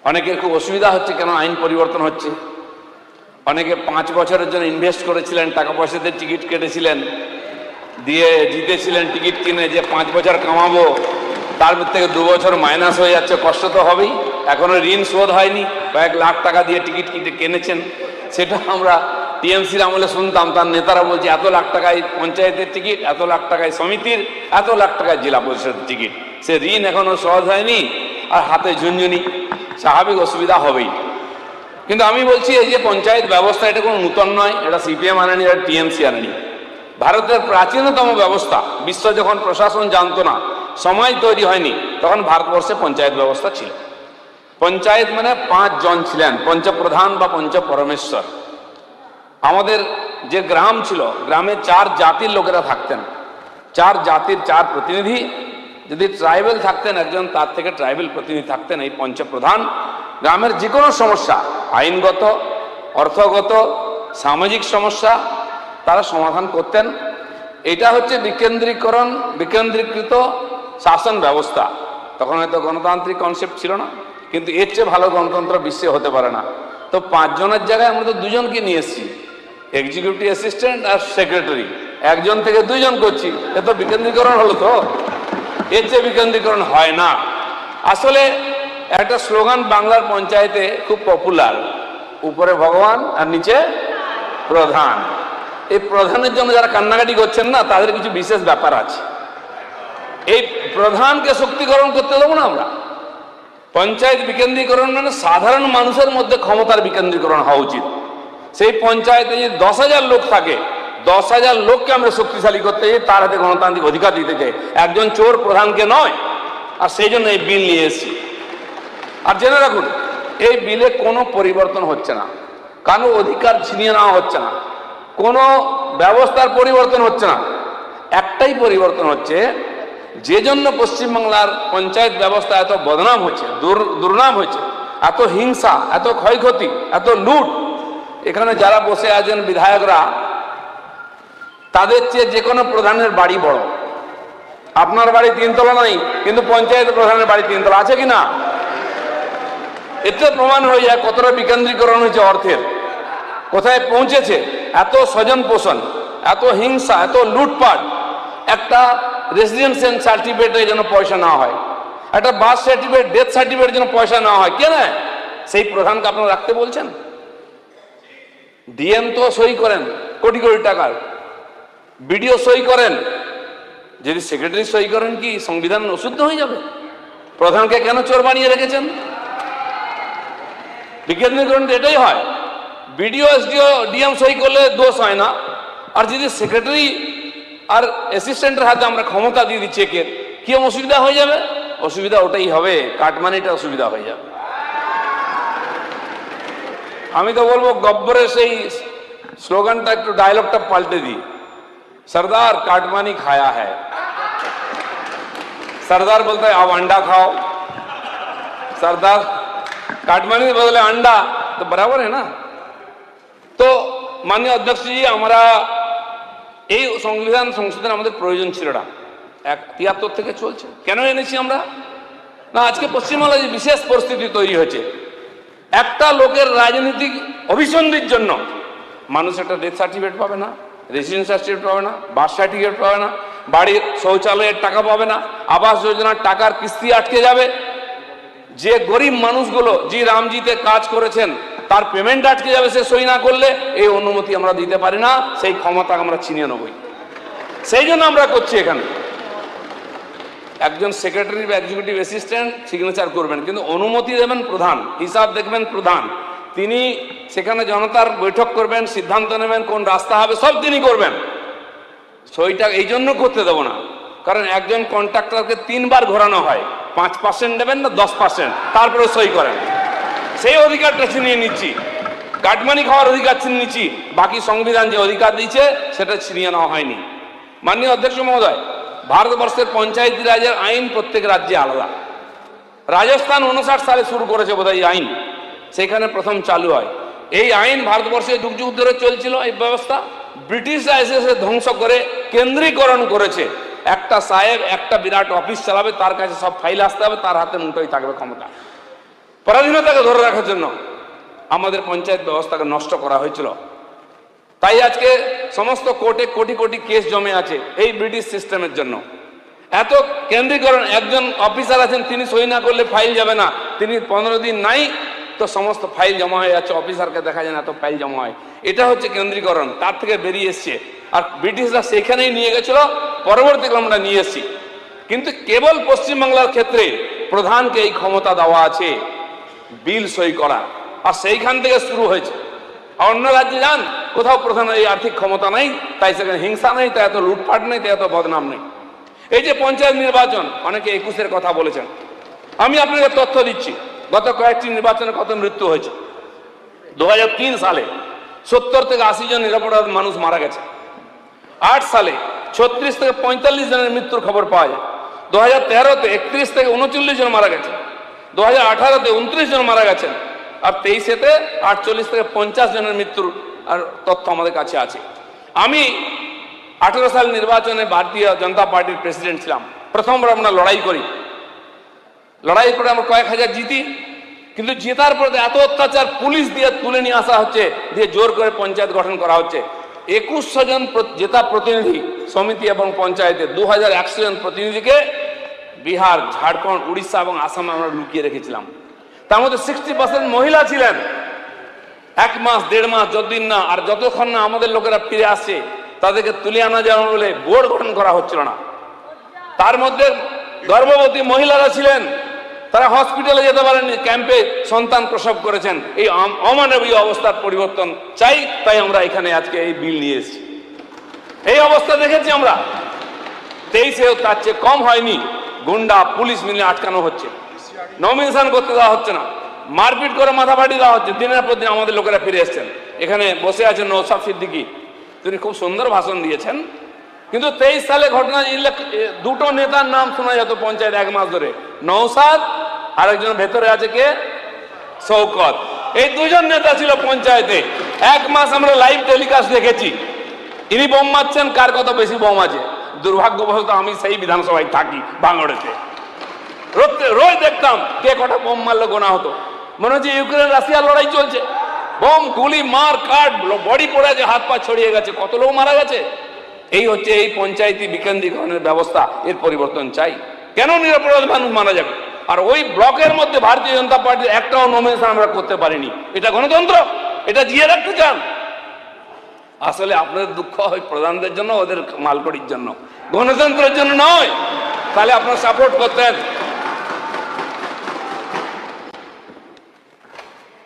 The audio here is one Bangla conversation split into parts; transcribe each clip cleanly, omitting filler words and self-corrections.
অনেকের খুব অসুবিধা হচ্ছে, কেন আইন পরিবর্তন হচ্ছে। অনেকে 5 বছরের জন্য ইনভেস্ট করেছিলেন, টাকা পয়সাতে টিকিট কেটেছিলেন, দিয়ে জিতেছিলেন টিকিট কিনে যে 5 বছর কামাবো, তার থেকে 2 বছর মাইনাস হয়ে যাচ্ছে, কষ্ট তো হবেই। এখনো ঋণ শোধ হয়নি, কয়েক লাখ টাকা দিয়ে টিকিট কিনেছেন। সেটা আমরা টিএমসির আমলে শুনতাম, তার নেতারা বলছে এত লাখ টাকায় পঞ্চায়েতের টিকিট, এত লাখ টাকায় সমিতির, এত লাখ টাকায় জেলা পরিষদের টিকিট। সে ঋণ এখনো সহজ হয়নি, আর হাতে ঝুনঝুনি, স্বাভাবিক অসুবিধা হবেই। কিন্তু আমি বলছি এই যে পঞ্চায়েত ব্যবস্থা, এটা কোনো নূতন নয়, এটা সিপিএম আনেনি, এটা টিএমসি আনেনি। ভারতের প্রাচীনতম ব্যবস্থা। বিশ্ব যখন প্রশাসন জানতো না, সময় তৈরি হয়নি, তখন ভারতবর্ষে পঞ্চায়েত ব্যবস্থা ছিল। পঞ্চায়েত মানে 5 জন ছিলেন, পঞ্চপ্রধান বা পঞ্চপরমেশ্বর। আমাদের যে গ্রাম ছিল, গ্রামে 4 জাতির লোকেরা থাকতেন, 4 জাতির 4 প্রতিনিধি। যদি ট্রাইবেল থাকতেন একজন, তার থেকে ট্রাইবেল প্রতিনিধি থাকতেন এই পঞ্চপ্রধান। গ্রামের যে কোনো সমস্যা, আইনগত, অর্থগত, সামাজিক সমস্যা, তারা সমাধান করতেন। এটা হচ্ছে বিকেন্দ্রীকৃত শাসন ব্যবস্থা। তখন হয়তো গণতান্ত্রিক কনসেপ্ট ছিল না, কিন্তু এর চেয়ে ভালো গণতন্ত্র বিশ্বে হতে পারে না। তো 5 জনের জায়গায় আমরা তো 2 জনকে নিয়ে এসেছি, এক্সিকিউটিভ অ্যাসিস্ট্যান্ট আর সেক্রেটারি। 1 জন থেকে 2 জন করছি, এ তো বিকেন্দ্রীকরণ হলো। তো এর চেয়ে বিকেন্দ্রীকরণ হয় না। আসলে একটা স্লোগান বাংলার পঞ্চায়েতে খুব পপুলার, উপরে ভগবান আর নিচে প্রধান। এই প্রধানের জন্য যারা কান্নাকাটি করছেন না, তাদের কিছু বিশেষ ব্যাপার আছে। এই প্রধানকে শক্তিকরণ করতে দেবো না আমরা। পঞ্চায়েত বিকেন্দ্রীকরণ মানে সাধারণ মানুষের মধ্যে ক্ষমতার বিকেন্দ্রীকরণ হওয়া উচিত। সেই পঞ্চায়েতে যদি 10,000 লোক থাকে, 10,000 লোককে আমরা শক্তিশালী করতে চাই, তার হাতে গণতান্ত্রিক অধিকার দিতে চাই, একজন চোর প্রধানকে নয়। আর সেই জন্য এই বিল নিয়ে এসেছি। আর জেনে রাখুন, এই বিলে কোনো পরিবর্তন হচ্ছে না, কারো অধিকার ছিনিয়ে নেওয়া হচ্ছে না, কোনো ব্যবস্থার পরিবর্তন হচ্ছে না। একটাই পরিবর্তন হচ্ছে, যে জন্য পশ্চিমবাংলার পঞ্চায়েত ব্যবস্থা এত বদনাম হচ্ছে, দুর্নাম হচ্ছে, এত হিংসা, এত ক্ষয়ক্ষতি, এত লুট। এখানে যারা বসে আছেন বিধায়করা, তাদের চেয়ে যে কোনো প্রধানের বাড়ি বড়। আপনার বাড়ি 3 তলা নাই, কিন্তু পঞ্চায়েত প্রধানের বাড়ি 3 তলা আছে কিনা? এতে প্রমাণ হয়ে যায় কতটা বিকেন্দ্রীকরণ হয়েছে অর্থের, কোথায় পৌঁছেছে। এত স্বজন পোষণ, এত হিংসা, এত লুটপাট। একটা রেসিডেন্সিয়াল সার্টিফিকেটের জন্য পয়সা নেওয়া হয়, একটা বার্থ সার্টিফিকেট, ডেথ সার্টিফিকেটের জন্য পয়সা নেওয়া হয়। কেন? সেই প্রধানকে আপনারা রাখতে বলছেন। ডিএম তো সই করেন কোটি কোটি টাকার, বিডিও সই করেন, যদি সেক্রেটারি সই করেন কি সংবিধান অশুদ্ধ হয়ে যাবে? প্রধানকে কেন চোর বানিয়ে রেখেছেন? বিকেন্দ্রীকরণ এটাই হয়, বিডিও এসডিও ডিএম সই করলে দোষ হয় না। আর যদি সেক্রেটারি আর অ্যাসিস্ট্যান্টের হাতে আমরা ক্ষমতা দিয়ে দিচ্ছি একের, কি অসুবিধা হয়ে যাবে? অসুবিধা ওটাই হবে, কাটমানিটা অসুবিধা হয়ে যাবে। আমি তো বলবো গব্বরের সেই স্লোগানটা একটু, ডায়লগটা পাল্টে দিই, सरदार काटमानी खाया है। सरदार बोलता है अब अंडा खाओ, सरदार काटमानी बदले अंडा, तो बराबर है ना। तो माननीय अध्यक्ष जी, हमारा এই সংবিধান সংশোধন আমাদের প্রয়োজন ছিল না, 73 থেকে চলছে। কেন এনেছি আমরা? না, আজকে পশ্চিমবাংলায় যে বিশেষ পরিস্থিতি তৈরি হয়েছে, একটা লোকের রাজনৈতিক অভিসন্ধির জন্য মানুষ একটা ডেথ সার্টিফিকেট পাবে না, রেসিডেন্স সার্টিফিকেট পাবে না, বার্থ সার্টিফিকেট পাবে না, বাড়ির শৌচালয়ের টাকা পাবে না, আবাস যোজনার টাকার কিস্তি আটকে যাবে। যে গরিব মানুষগুলো যে রামজিতে কাজ করেছেন, তার পেমেন্ট আটকে যাবে সে সই না করলে। এই অনুমতি আমরা দিতে পারি না, সেই ক্ষমতা আমরা ছিনিয়ে নেবই। সেই জন্য আমরা করছি। এখানে একজন সেক্রেটারি বা এক্সিকিউটিভ অ্যাসিস্ট্যান্ট সিগনেচার করবেন, কিন্তু অনুমতি দেবেন প্রধান, হিসাব দেখবেন প্রধান। তিনি সেখানে জনতার বৈঠক করবেন, সিদ্ধান্ত নেবেন কোন রাস্তা হবে, সব তিনি করবেন। সইটা এই জন্য করতে দেবো না, কারণ একজন কন্ট্রাক্টরকে 3 বার ঘোরানো হয়, 5% নেবেন না 10%, তারপরে সই করেন। সেই অধিকারটা ছিনিয়ে নিচ্ছি, কাটমানি খাওয়ার অধিকার ছিনিয়ে নিচ্ছি, বাকি সংবিধান যে অধিকার দিয়েছে সেটা ছিনিয়ে নেওয়া হয়নি। মাননীয় অধ্যক্ষ মহোদয়, ভারতবর্ষের পঞ্চায়েতি রাজের আইন প্রত্যেক রাজ্যে আলাদা। রাজস্থান 59 সালে শুরু করেছে বোধহয় আইন, সেখানে প্রথম চালু হয় এই আইন। ভারতবর্ষে যুগ যুগ ধরে চলছিল এই ব্যবস্থা। ব্রিটিশরা এসে ধ্বংস করে কেন্দ্রীকরণ করেছে। একটা সাহেব একটা বিরাট অফিস চালাবে, তার কাছে সব ফাইল আসতে হবে, তার হাতে মুঠোই থাকবে ক্ষমতা। পরাধীনতাকে ধরে রাখার জন্য আমাদের পঞ্চায়েত ব্যবস্থাকে নষ্ট করা হয়েছিল। তাই আজকে সমস্ত কোর্টে কোটি কোটি কেস জমে আছে এই ব্রিটিশ সিস্টেমের জন্য। এত কেন্দ্রীকরণ, একজন অফিসার আছেন, তিনি সই না করলে ফাইল যাবে না, তিনি 15 দিন নাই তো সমস্ত ফাইল জমা হয়ে যাচ্ছে, অফিসারকে দেখা যায় না, এত ফাইল জমা হয়। এটা হচ্ছে কেন্দ্রীকরণ, তার থেকে বেরিয়ে এসছে। আর ব্রিটিশরা সেখানেই নিয়ে গেছিল, পরবর্তীকালে আমরা নিয়ে এসছি। কিন্তু কেবল পশ্চিমবাংলার ক্ষেত্রে প্রধানকে এই ক্ষমতা দেওয়া আছে বিল সই করা, আর সেইখান থেকে শুরু হয়েছে। আর অন্য রাজ্যে যান, কোথাও প্রধানের এই আর্থিক ক্ষমতা নেই, তাই সেখানে হিংসা নেই, তাই এত লুটপাট নেই, তাই এত বদনাম নেই। এই যে পঞ্চায়েত নির্বাচন, অনেকে 21-এর কথা বলেছেন, আমি আপনাকে তথ্য দিচ্ছি। গত কয়েকটি নির্বাচনে কত মৃত্যু হয়েছে। 2003 সালে 70 থেকে 80 জন নিরপরাধ মানুষ মারা গেছে। 8 সালে 36 থেকে 45 জনের মৃত্যুর খবর পাওয়া যায়। 2013-তে 31 থেকে 39 জন মারা গেছে। 2018-তে 29 জন মারা গেছেন। আর 23-এতে 48 থেকে 50 জনের মৃত্যুর আর তথ্য আমাদের কাছে আছে। আমি 18 সাল নির্বাচনে ভারতীয় জনতা পার্টির প্রেসিডেন্ট ছিলাম। প্রথমবার আমরা লড়াই করি, লড়াই করে আমরা কয়েক হাজার জিতি। কিন্তু জেতার পরে এত অত্যাচার, পুলিশ দিয়ে তুলে নিয়ে আসা হচ্ছে, দিয়ে জোর করে পঞ্চায়েত গঠন করা হচ্ছে। 2100 জন জেতা প্রতিনিধি সমিতি এবং পঞ্চায়েতে 2100 জন প্রতিনিধিকে বিহার, ঝাড়খণ্ড, উড়িষ্যা এবং আসামে আমরা লুকিয়ে রেখেছিলাম। তার মধ্যে 60% মহিলা ছিলেন। 1 মাস 1.5 মাস যতদিন না, আর যতক্ষণ না আমাদের লোকেরা ফিরে আসছে তাদেরকে তুলে আনা যাবে বলে বোর্ড গঠন করা হচ্ছিল না। তার মধ্যে গর্ভবতী মহিলারা ছিলেন, তারা হসপিটালে যেতে পারেননি, ক্যাম্পে সন্তান প্রসব করেছেন। এই অমানবীয় অবস্থার পরিবর্তন চাই, তাই আমরা এখানে আজকে এই বিল নিয়ে এসেছি। এই অবস্থা দেখেছি আমরা। 23-এও তার চেয়ে কম হয়নি, গুন্ডা পুলিশ মিলে আটকানো হচ্ছে, নমিনেশন করতে দেওয়া হচ্ছে না, মারপিট করে মাথা ফাটি দেওয়া হচ্ছে। দিনের পর দিন আমাদের লোকেরা ফিরে এসছেন। এখানে বসে আছেন নওশাদ সিদ্দিকী, তিনি খুব সুন্দর ভাষণ দিয়েছেন। কিন্তু 23 সালে ঘটনা, দুটো নেতার নাম শোনা যেত পঞ্চায়েত 1 মাস ধরে, নওশাদ আর একজন ভেতরে আছে কে, শওকত। এই দুজন নেতা ছিল পঞ্চায়েতে। 1 মাস আমরা লাইভ টেলিকাস্ট দেখেছি। ইনি বোম মারছেন, কার কত বেশি বোম আছে। দুর্ভাগ্যবশত আমি সেই বিধানসভায় থাকি, বাংলাদেশে। রোজ দেখতাম কে কটা বোম মারলে গোনা হতো। মনে হচ্ছে ইউক্রেন রাশিয়ার লড়াই চলছে। বোম, গুলি, মার কাট, বডি পড়ে আছে, হাত পা ছড়িয়ে গেছে, কত লোক মারা গেছে। এই হচ্ছে এই পঞ্চায়েতি বিকেন্দ্রীকরণের ব্যবস্থা। এর পরিবর্তন চাই। কেন নিরপরাধ মানুষ মারা যাবে? আর ওই ব্লকের মধ্যে ভারতীয় জনতা পার্টির একটাও নমিনেশন আমরা করতে পারিনি। এটা গণতন্ত্র? এটা জিয়ে রাখতে চান? আসলে আপনাদের দুঃখ হয় প্রধানদের জন্য, ওদের মালকড়ির জন্য, গণতন্ত্রের জন্য নয়। তাহলে আপনারা সাপোর্ট করতেন।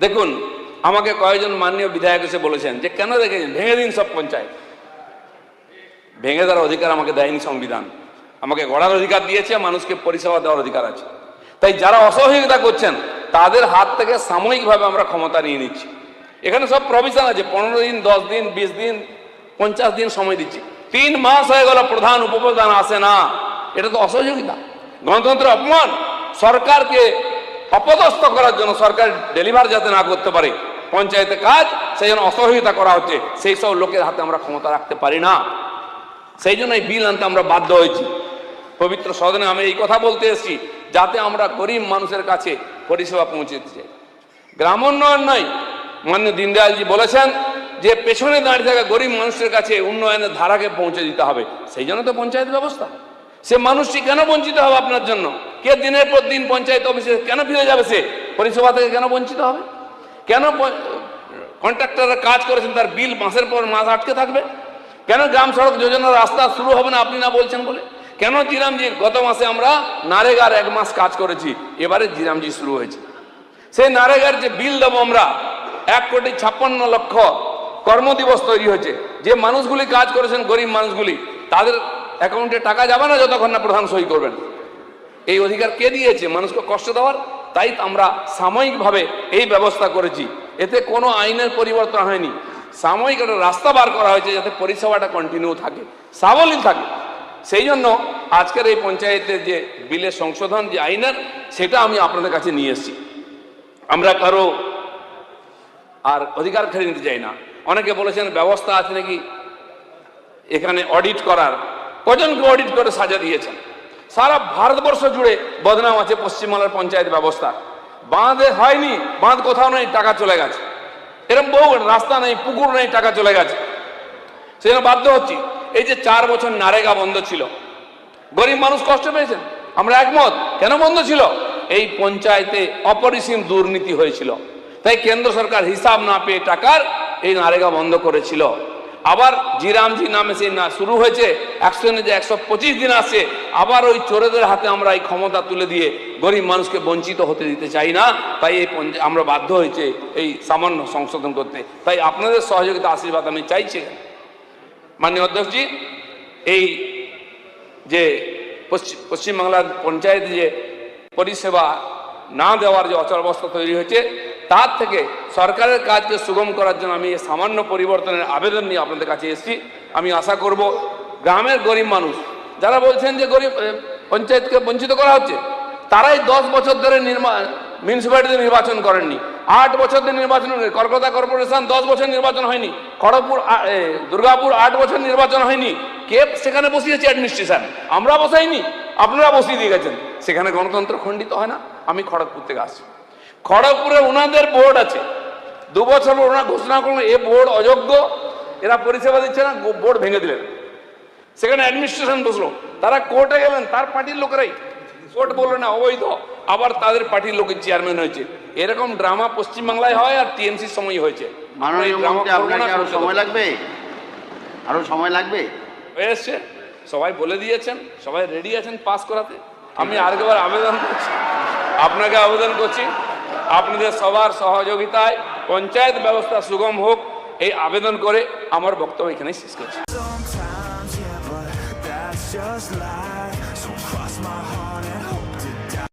দেখুন, আমাকে কয়েকজন মাননীয় বিধায়ক এসে বলেছেন যে কেন দেখেছেন ভেঙে দিন সব পঞ্চায়েত। ভেঙে দেওয়ার অধিকার আমাকে দেয়নি সংবিধান। আমাকে গড়ার অধিকার দিয়েছে, মানুষকে পরিষেবা দেওয়ার অধিকার আছে। তাই যারা অসহযোগিতা করছেন তাদের হাত থেকে সাময়িকভাবে আমরা ক্ষমতা নিয়ে নিচ্ছি। এখানে সব প্রভিশন আছে, 15 দিন, 10 দিন, 20 দিন, 50 দিন সময় দিচ্ছি। 3 মাস হয়ে গেল প্রধান উপপ্রধান আসে না। এটা তো অসহযোগিতা, গণতন্ত্রের অপমান। সরকারকে অপদস্থ করার জন্য, সরকার ডেলিভার যাতে না করতে পারে পঞ্চায়েতে কাজ, সেই জন্য অসহযোগিতা করা হচ্ছে। সেই সব লোকের হাতে আমরা ক্ষমতা রাখতে পারি না। সেই জন্য এই বিল আনতে আমরা বাধ্য হয়েছি। পবিত্র সদনে আমি এই কথা বলতে এসেছি যাতে আমরা গরিব মানুষের কাছে পরিষেবা পৌঁছে দিতে চাই। গ্রাম উন্নয়ন নয়, মাননীয় দীনদয়ালজি বলেছেন যে পেছনে দাঁড়িয়ে থাকা গরিব মানুষের কাছে উন্নয়নের ধারাকে পৌঁছে দিতে হবে। সেই জন্য তো পঞ্চায়েত ব্যবস্থা। সে মানুষটি কেন বঞ্চিত হবে আপনার জন্য? কে দিনের পর দিন পঞ্চায়েত অফিসে কেন ফিরে যাবে? সে পরিষেবা থেকে কেন বঞ্চিত হবে? কেন কন্ট্রাক্টররা কাজ করেছেন তার বিল মাসের পর মাস আটকে থাকবে? কেন গ্রাম সড়ক যোজনার রাস্তা শুরু হবে না আপনি না বলছেন বলে? কেন জিরামজির গত মাসে আমরা নারেগার 1 মাস কাজ করেছি, এবারে জিরামজি শুরু হয়েছে। সেই নারেগার যে বিল দেবো আমরা, 1,56,00,000 কর্মদিবস তৈরি হয়েছে। যে মানুষগুলি কাজ করেছেন, গরিব মানুষগুলি, তাদের অ্যাকাউন্টে টাকা যাবে না যতক্ষণ না প্রধান সই করবেন। এই অধিকার কে দিয়েছে মানুষকে কষ্ট দেওয়ার? তাই আমরা সাময়িকভাবে এই ব্যবস্থা করেছি। এতে কোনো আইনের পরিবর্তন হয়নি, সাময়িক একটা রাস্তা বার করা হয়েছে যাতে পরিষেবাটা কন্টিনিউ থাকে, সাবলীল থাকে। সেই জন্য আজকের এই পঞ্চায়েতের যে বিলের সংশোধন, যে আইনের, সেটা আমি আপনাদের কাছে নিয়ে এসেছি। আমরা কারো আর অধিকার খেলে নিতে চাই না। অনেকে বলেছেন ব্যবস্থা আছে নাকি এখানে অডিট করার। কজনকে অডিট করে সাজা দিয়েছেন? সারা ভারতবর্ষ জুড়ে বদনাম আছে পশ্চিমবাংলার পঞ্চায়েত ব্যবস্থা। বাঁধে হয়নি, বাঁধ কোথাও নেই, টাকা চলে গেছে। এরকম বহু রাস্তা নেই, পুকুর নেই, টাকা চলে গেছে। সেজন্য বাধ্য হচ্ছি। এই যে 4 বছর নারেগা বন্ধ ছিল, গরিব মানুষ কষ্ট পেয়েছেন, আমরা একমত। কেন বন্ধ ছিল? এই পঞ্চায়েতে অপরিসীম দুর্নীতি হয়েছিল, তাই কেন্দ্র সরকার হিসাব না পেয়ে টাকার এই নারেগা বন্ধ করেছিল। আবার জিরামজি নামে সেই না শুরু হয়েছে, 100 যে 125 দিন আসছে, আবার ওই চোরেদের হাতে আমরা এই ক্ষমতা তুলে দিয়ে গরিব মানুষকে বঞ্চিত হতে দিতে চাই না। তাই এই আমরা বাধ্য হয়েছে এই সামান্য সংশোধন করতে। তাই আপনাদের সহযোগিতা, আশীর্বাদ আমি চাইছি। মাননীয় অধ্যক্ষজি, এই যে পশ্চিমবাংলার পঞ্চায়েতে যে পরিষেবা না দেওয়ার যে অচলাবস্থা তৈরি হয়েছে, তার থেকে সরকারের কাজকে সুগম করার জন্য আমি এই সামান্য পরিবর্তনের আবেদন নিয়ে আপনাদের কাছে এসেছি। আমি আশা করব গ্রামের গরিব মানুষ যারা বলছেন যে গরিব পঞ্চায়েতকে বঞ্চিত করা হচ্ছে, তারাই 10 বছর ধরে মিউনিসিপ্যালিটিতে নির্বাচন করেননি, 8 বছর ধরে নির্বাচন, কলকাতা কর্পোরেশন 10 বছর নির্বাচন হয়নি, খড়গপুর দুর্গাপুর 8 বছর নির্বাচন হয়নি। কে সেখানে বসিয়েছে অ্যাডমিনিস্ট্রেশন? আমরা বসাইনি, আপনারা বসিয়ে দিয়ে গেছেন। সেখানে গণতন্ত্র খণ্ডিত হয় না? আমি খড়গপুর থেকে আসছি, খড়গপুরে ওনাদের বোর্ড আছে, 2 বছর ওনারা ঘোষণা করলেন এ বোর্ড অযোগ্য, এরা পরিষেবা দিচ্ছে না, বোর্ড ভেঙে দিলেন। সেখানে অ্যাডমিনিস্ট্রেশন বসলো, তারা কোর্টে গেলেন, তার পার্টির লোকেরাই, কোর্ট বললো না অবৈধ, আবার তাদের পার্টির লোকের চেয়ারম্যান হয়েছে। এরকম ড্রামা পশ্চিমবাংলায় হয়, আর টিএমসির সময় হয়েছে। আরো সময় লাগবে, আরো সময় লাগবে। হয়ে এসছে, সবাই বলে দিয়েছেন, সবাই রেডি আছেন পাস করাতে। আমি আরেকবার আবেদন করছি, আপনাকে আবেদন করছি, আপনাদের সবার সহযোগিতায় পঞ্চায়েত ব্যবস্থা সুগম হোক, এই আবেদন করে আমার বক্তব্য এখানেই শেষ করছি। Sometimes, yeah, but that's just life.